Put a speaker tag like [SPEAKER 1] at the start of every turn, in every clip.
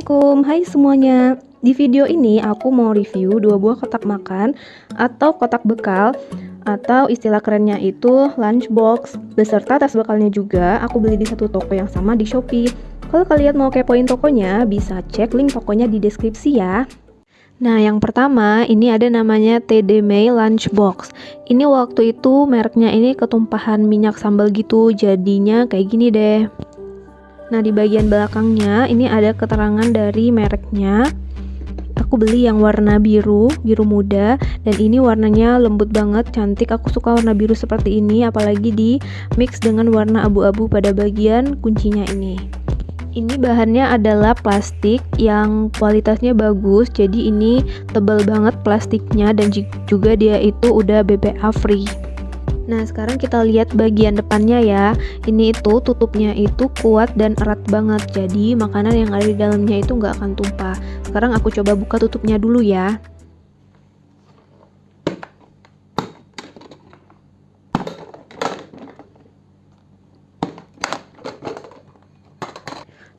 [SPEAKER 1] Assalamualaikum, hai semuanya. Di video ini aku mau review dua buah kotak makan atau kotak bekal, atau istilah kerennya itu lunchbox, beserta tas bekalnya juga. Aku beli di satu toko yang sama di Shopee. Kalau kalian mau kepoin tokonya, bisa cek link tokonya di deskripsi ya. Nah, yang pertama ini ada namanya TD May Lunchbox. Ini waktu itu mereknya ini ketumpahan minyak sambal gitu, jadinya kayak gini deh. Nah, di bagian belakangnya ini ada keterangan dari mereknya. Aku beli yang warna biru muda, dan ini warnanya lembut banget, cantik. Aku suka warna biru seperti ini, apalagi di mix dengan warna abu-abu pada bagian kuncinya ini. Ini bahannya adalah plastik yang kualitasnya bagus, jadi ini tebal banget plastiknya, dan juga dia itu udah BPA free. Nah, sekarang kita lihat bagian depannya ya. Ini itu tutupnya itu kuat dan erat banget, jadi makanan yang ada di dalamnya itu nggak akan tumpah. Sekarang aku coba buka tutupnya dulu ya.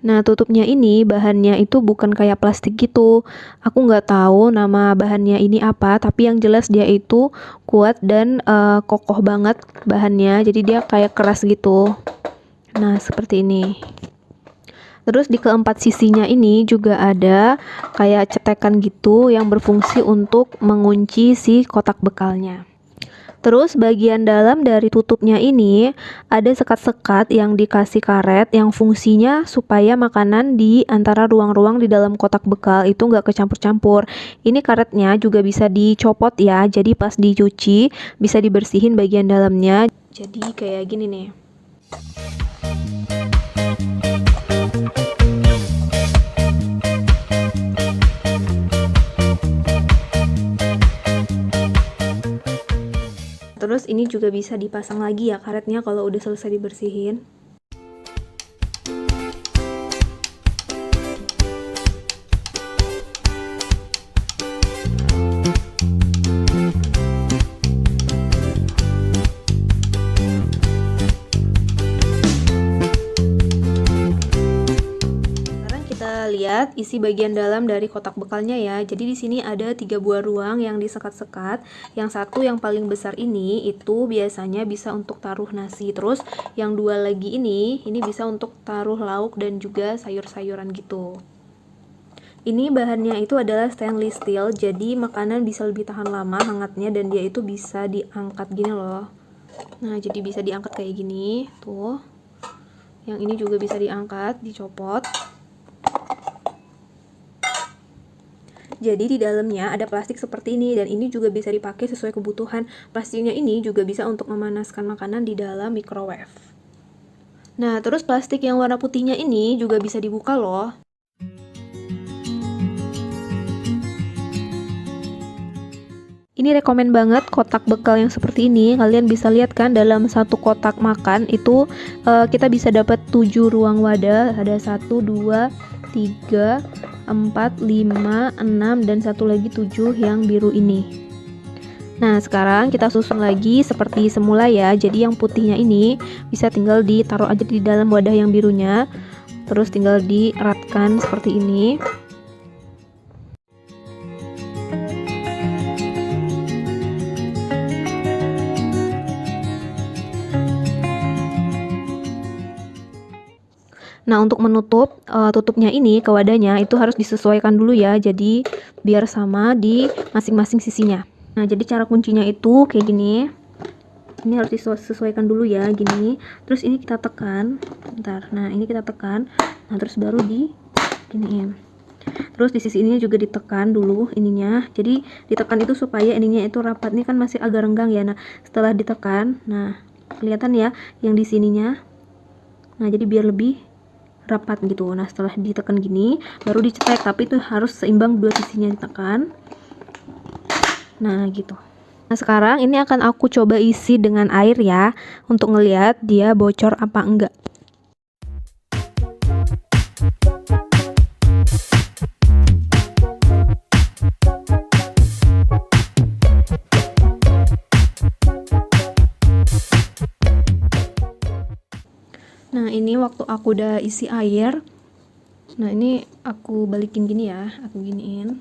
[SPEAKER 1] Nah, tutupnya ini bahannya itu bukan kayak plastik gitu. Aku nggak tahu nama bahannya ini apa, tapi yang jelas dia itu kuat dan kokoh banget bahannya. Jadi dia kayak keras gitu. Nah, seperti ini. Terus di keempat sisinya ini juga ada kayak cetekan gitu yang berfungsi untuk mengunci si kotak bekalnya. Terus bagian dalam dari tutupnya ini ada sekat-sekat yang dikasih karet yang fungsinya supaya makanan di antara ruang-ruang di dalam kotak bekal itu nggak kecampur-campur. Ini karetnya juga bisa dicopot ya, jadi pas dicuci bisa dibersihin bagian dalamnya. Jadi kayak gini nih. Terus ini juga bisa dipasang lagi ya karetnya kalau udah selesai dibersihin. Lihat isi bagian dalam dari kotak bekalnya ya. Jadi di sini ada 3 buah ruang yang disekat-sekat. Yang satu yang paling besar ini itu biasanya bisa untuk taruh nasi. Terus yang dua lagi ini bisa untuk taruh lauk dan juga sayur-sayuran gitu. Ini bahannya itu adalah stainless steel, jadi makanan bisa lebih tahan lama hangatnya, dan dia itu bisa diangkat gini loh. Nah, jadi bisa diangkat kayak gini tuh. Yang ini juga bisa diangkat, dicopot. Jadi di dalamnya ada plastik seperti ini, dan ini juga bisa dipakai sesuai kebutuhan. Plastiknya ini juga bisa untuk memanaskan makanan di dalam microwave. Nah, terus plastik yang warna putihnya ini juga bisa dibuka loh. Ini rekomen banget kotak bekal yang seperti ini. Kalian bisa lihat kan dalam satu kotak makan itu kita bisa dapat 7 ruang wadah. Ada 1, 2, 3, 4, 5, 6, dan satu lagi 7 yang biru ini. Nah, sekarang kita susun lagi seperti semula ya. Jadi yang putihnya ini bisa tinggal ditaruh aja di dalam wadah yang birunya. Terus tinggal dieratkan seperti ini. Nah, untuk menutup tutupnya ini ke wadahnya itu harus disesuaikan dulu ya, jadi biar sama di masing-masing sisinya. Nah, jadi cara kuncinya itu kayak gini. Ini harus disesuaikan dulu ya, gini. Terus ini kita tekan, bentar. Nah, ini kita tekan. Nah, terus baru di giniin. Terus di sisi ininya juga ditekan dulu ininya. Jadi ditekan itu supaya ininya itu rapat. Ini kan masih agak renggang ya. Nah, setelah ditekan, nah kelihatan ya yang di sininya. Nah, jadi biar lebih rapat gitu. Nah, setelah ditekan gini baru dicetek, tapi itu harus seimbang dua sisinya ditekan. Nah, gitu. Nah, sekarang ini akan aku coba isi dengan air ya, untuk ngelihat dia bocor apa enggak. Nah, ini waktu aku udah isi air, Nah, ini aku balikin gini ya, aku giniin.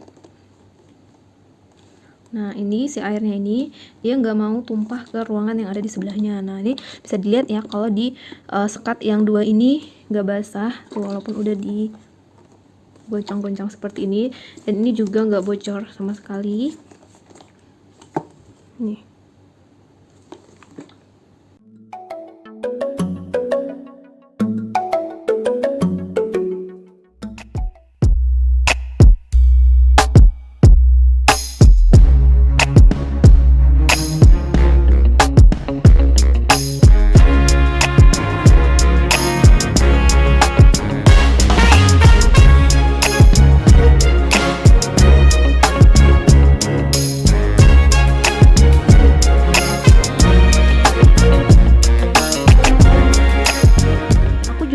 [SPEAKER 1] Nah, ini si airnya ini dia nggak mau tumpah ke ruangan yang ada di sebelahnya. Nah, ini bisa dilihat ya kalau di sekat yang dua ini nggak basah tuh, walaupun udah di goncang-goncang seperti ini, dan ini juga nggak bocor sama sekali. Nih.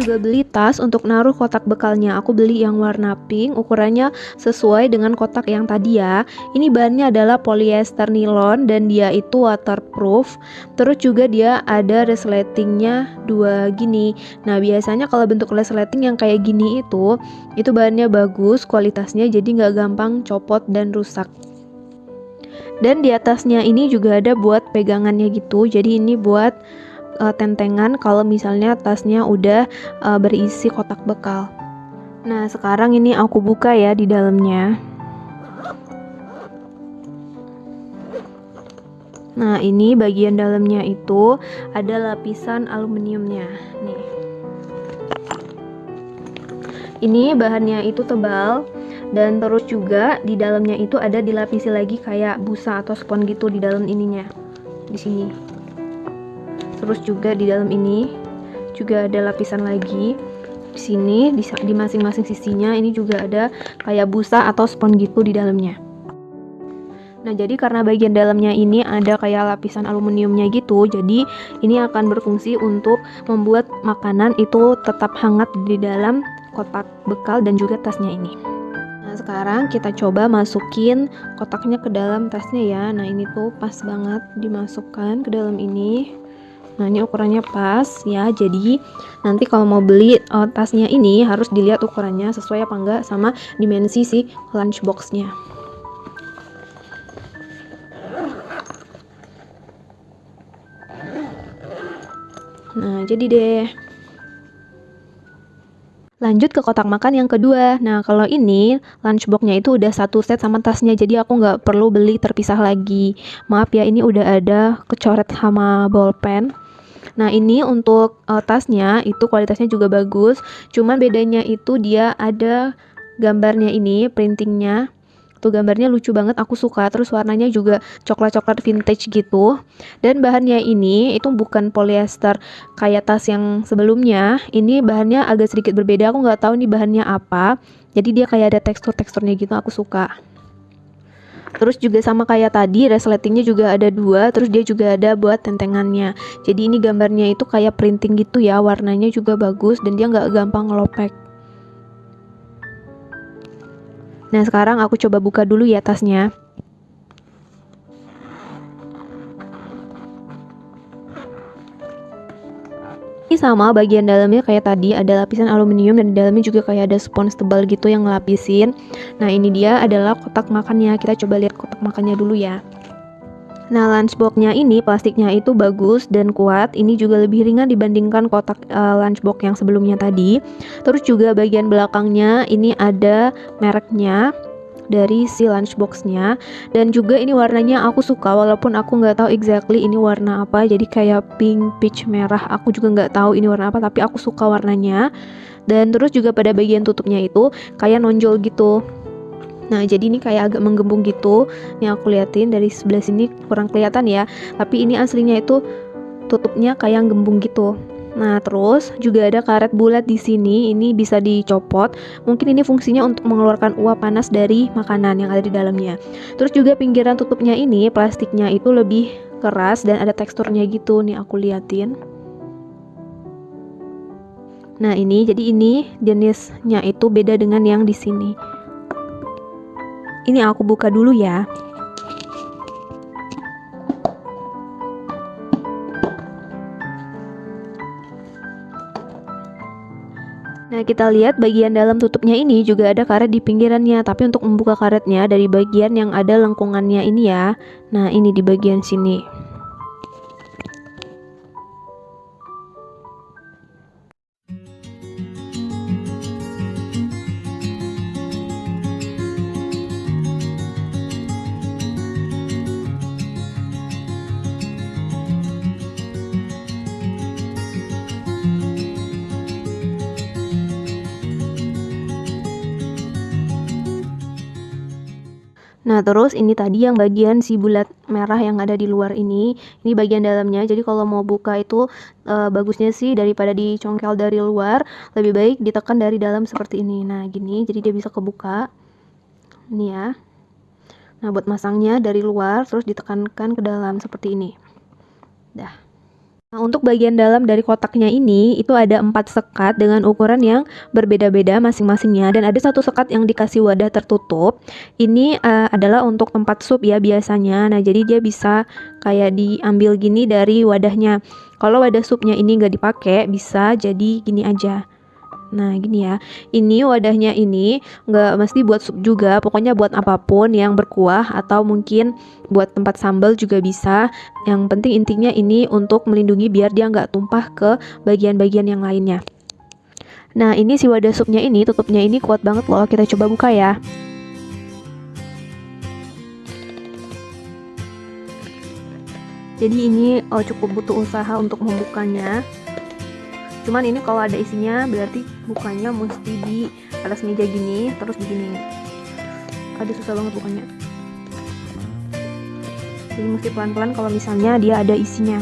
[SPEAKER 1] Juga beli tas untuk naruh kotak bekalnya. Aku beli yang warna pink, ukurannya sesuai dengan kotak yang tadi ya. Ini bahannya adalah polyester nilon dan dia itu waterproof. Terus juga dia ada resletingnya dua gini. Nah, biasanya kalau bentuk resleting yang kayak gini itu bahannya bagus, kualitasnya, jadi nggak gampang copot dan rusak. Dan di atasnya ini juga ada buat pegangannya gitu. Jadi ini buat tentengan kalau misalnya tasnya udah berisi kotak bekal. Nah, sekarang ini aku buka ya di dalamnya. Nah, ini bagian dalamnya itu ada lapisan aluminiumnya. Nih. Ini bahannya itu tebal, dan terus juga di dalamnya itu ada dilapisi lagi kayak busa atau spons gitu di dalam ininya. Di sini. Terus juga di dalam ini juga ada lapisan lagi. Di sini di masing-masing sisinya ini juga ada kayak busa atau spons gitu di dalamnya. Nah, jadi karena bagian dalamnya ini ada kayak lapisan aluminiumnya gitu, jadi ini akan berfungsi untuk membuat makanan itu tetap hangat di dalam kotak bekal dan juga tasnya ini. Nah, sekarang kita coba masukin kotaknya ke dalam tasnya ya. Nah, ini tuh pas banget dimasukkan ke dalam ini. Nah, ini ukurannya pas ya, jadi nanti kalau mau beli tasnya ini harus dilihat ukurannya sesuai apa enggak sama dimensi si lunchboxnya. Nah, jadi deh. Lanjut ke kotak makan yang kedua. Nah, kalau ini lunchboxnya itu udah satu set sama tasnya, jadi aku nggak perlu beli terpisah lagi. Maaf ya, ini udah ada kecoret sama bolpen. Nah, ini untuk tasnya itu kualitasnya juga bagus, cuman bedanya itu dia ada gambarnya ini, printingnya. Tuh gambarnya lucu banget, aku suka. Terus warnanya juga coklat-coklat vintage gitu. Dan bahannya ini itu bukan polyester kayak tas yang sebelumnya. Ini bahannya agak sedikit berbeda, aku nggak tahu nih bahannya apa. Jadi dia kayak ada tekstur-teksturnya gitu, aku suka. Terus juga sama kayak tadi, resletingnya juga ada dua, terus dia juga ada buat tentengannya. Jadi ini gambarnya itu kayak printing gitu ya, warnanya juga bagus dan dia nggak gampang ngelopek. Nah, sekarang aku coba buka dulu ya tasnya. Ini sama bagian dalamnya kayak tadi, ada lapisan aluminium dan di dalamnya juga kayak ada spons tebal gitu yang ngelapisin. Nah, ini dia adalah kotak makannya. Kita coba lihat kotak makannya dulu ya. Nah, lunchbox-nya ini plastiknya itu bagus dan kuat. Ini juga lebih ringan dibandingkan kotak lunchbox yang sebelumnya tadi. Terus juga bagian belakangnya ini ada mereknya dari si lunchbox-nya, dan juga ini warnanya aku suka walaupun aku nggak tahu exactly ini warna apa, jadi kayak pink, peach, merah, aku juga nggak tahu ini warna apa, tapi aku suka warnanya. Dan terus juga pada bagian tutupnya itu kayak nonjol gitu. Nah, jadi ini kayak agak menggembung gitu. Nih aku liatin dari sebelah sini kurang kelihatan ya, tapi ini aslinya itu tutupnya kayak gembung gitu. Nah, terus juga ada karet bulat di sini. Ini bisa dicopot. Mungkin ini fungsinya untuk mengeluarkan uap panas dari makanan yang ada di dalamnya. Terus juga pinggiran tutupnya ini plastiknya itu lebih keras dan ada teksturnya gitu. Nih aku liatin. Nah, jadi ini jenisnya itu beda dengan yang di sini. Ini aku buka dulu ya. Nah, Nah, kita lihat bagian dalam tutupnya ini juga ada karet di pinggirannya, tapi untuk membuka karetnya dari bagian yang ada lengkungannya ini ya. Nah, ini di bagian sini. Nah, terus ini tadi yang bagian si bulat merah yang ada di luar ini bagian dalamnya. Jadi kalau mau buka itu bagusnya sih daripada dicongkel dari luar, lebih baik ditekan dari dalam seperti ini. Nah, gini, jadi dia bisa kebuka. Ini ya. Nah, buat masangnya dari luar terus ditekankan ke dalam seperti ini. Dah. Nah, untuk bagian dalam dari kotaknya ini itu ada 4 sekat dengan ukuran yang berbeda-beda masing-masingnya, dan ada 1 sekat yang dikasih wadah tertutup. Ini adalah untuk tempat sup ya biasanya. Nah, jadi dia bisa kayak diambil gini dari wadahnya. Kalau wadah supnya ini nggak dipakai, bisa jadi gini aja. Nah, gini ya. Ini wadahnya ini nggak mesti buat sup juga, pokoknya buat apapun yang berkuah atau mungkin buat tempat sambal juga bisa. Yang penting intinya ini untuk melindungi biar dia nggak tumpah ke bagian-bagian yang lainnya. Nah, ini si wadah supnya ini, tutupnya ini kuat banget loh. Kita coba buka ya. Jadi ini cukup butuh usaha untuk membukanya. Cuman ini kalau ada isinya berarti bukanya mesti di atas meja gini, terus begini. Ada susah banget bukanya. Jadi mesti pelan-pelan kalau misalnya dia ada isinya.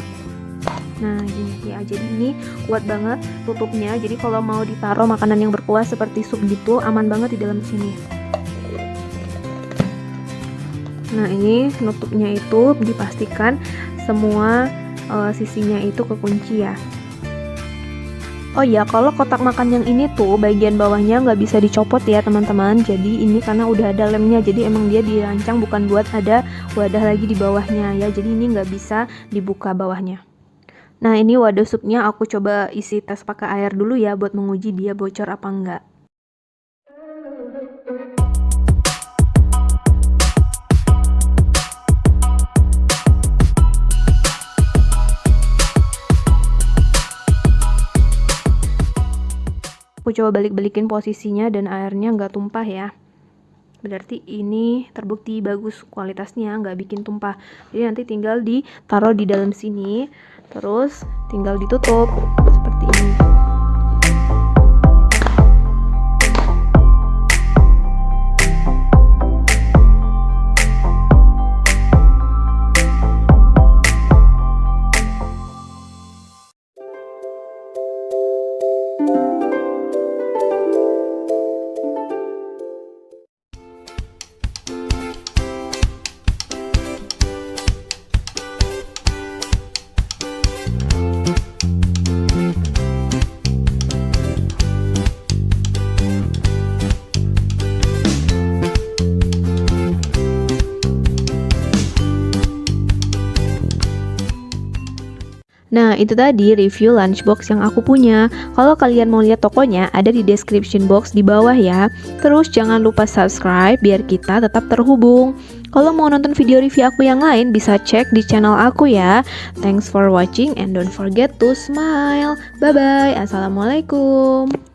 [SPEAKER 1] Nah, gini ya. Jadi ini kuat banget tutupnya. Jadi kalau mau ditaruh makanan yang berkuah seperti sup gitu, aman banget di dalam sini. Nah, ini penutupnya itu dipastikan semua sisinya itu kekunci ya. Oh ya, kalau kotak makan yang ini tuh bagian bawahnya nggak bisa dicopot ya teman-teman. Jadi ini karena udah ada lemnya, jadi emang dia dirancang bukan buat ada wadah lagi di bawahnya ya. Jadi ini nggak bisa dibuka bawahnya. Nah, ini wadah supnya aku coba isi tes pakai air dulu ya buat menguji dia bocor apa enggak. Aku coba balik-balikin posisinya dan airnya nggak tumpah ya. Berarti ini terbukti bagus kualitasnya, nggak bikin tumpah. Jadi nanti tinggal ditaruh di dalam sini, terus tinggal ditutup seperti ini. Nah, itu tadi review lunchbox yang aku punya. Kalau kalian mau lihat tokonya, ada di description box di bawah ya. Terus jangan lupa subscribe biar kita tetap terhubung. Kalau mau nonton video review aku yang lain, bisa cek di channel aku ya. Thanks for watching and don't forget to smile. Bye-bye. Assalamualaikum.